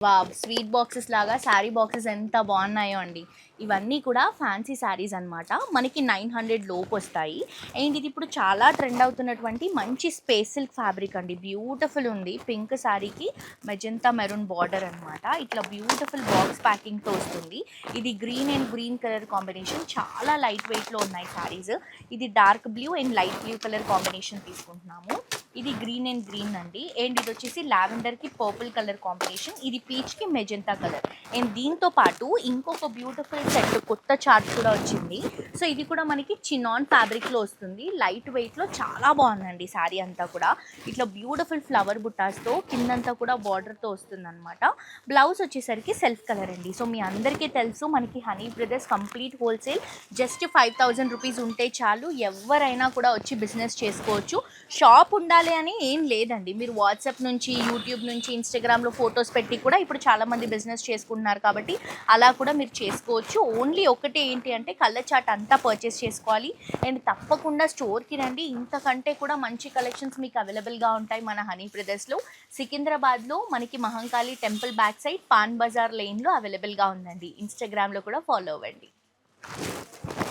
Wow! Sweet boxes లాగా sari boxes ఎంత బాగున్నాయో అండి. ఇవన్నీ కూడా ఫ్యాన్సీ శారీస్ అనమాట. మనకి 900 లోపు వస్తాయి. అండ్ ఇది ఇప్పుడు చాలా ట్రెండ్ అవుతున్నటువంటి మంచి స్పేస్ సిల్క్ ఫ్యాబ్రిక్ అండి. బ్యూటిఫుల్ ఉంది. పింక్ శారీకి మెజంతా మెరూన్ బార్డర్ అనమాట. ఇట్లా బ్యూటిఫుల్ బాక్స్ ప్యాకింగ్తో వస్తుంది. ఇది green and green colour combination. చాలా లైట్ వెయిట్లో ఉన్నాయి శారీస్. ఇది dark blue and light blue colour combination తీసుకుంటున్నాము. ఇది గ్రీన్ అండ్ గ్రీన్ అండి. అండ్ ఇది వచ్చేసి లావెండర్కి పర్పుల్ కలర్ కాంబినేషన్. ఇది పీచ్కి మెజెంటా కలర్. అండ్ దీంతో పాటు ఇంకొక బ్యూటిఫుల్ సెట్ కొత్త చార్ట్ కూడా వచ్చింది. సో ఇది కూడా మనకి చినాన్ ఫ్యాబ్రిక్లో వస్తుంది. లైట్ వెయిట్లో చాలా బాగుందండి శారీ అంతా కూడా. ఇట్లా బ్యూటిఫుల్ ఫ్లవర్ బుట్టాస్తో కిందంతా కూడా బార్డర్తో వస్తుంది అనమాట. బ్లౌజ్ వచ్చేసరికి సెల్ఫ్ కలర్ అండి. సో మీ అందరికీ తెలుసు మనకి honey brothers complete wholesale just 5000 rupees ఉంటే చాలు ఎవరైనా కూడా వచ్చి బిజినెస్ చేసుకోవచ్చు. షాప్ ఉండాలి అని ఏం లేదండి. మీరు వాట్సాప్ నుంచి, యూట్యూబ్ నుంచి, ఇన్స్టాగ్రామ్లో ఫొటోస్ పెట్టి కూడా ఇప్పుడు చాలామంది బిజినెస్ చేసుకుంటున్నారు కాబట్టి అలా కూడా మీరు చేసుకోవచ్చు. ఓన్లీ ఒకటే ఏంటి అంటే కలర్ చార్ట్ అంతా పర్చేస్ చేసుకోవాలి. అండ్ తప్పకుండా స్టోర్కి రండి. ఇంతకంటే కూడా మంచి కలెక్షన్స్ మీకు అవైలబుల్గా ఉంటాయి మన హనీ బ్రదర్స్లో. సికింద్రాబాద్లో మనకి Mahankali temple back side Pan Bazar లేన్లో అవైలబుల్గా ఉందండి. ఇన్స్టాగ్రామ్లో కూడా ఫాలో అవ్వండి.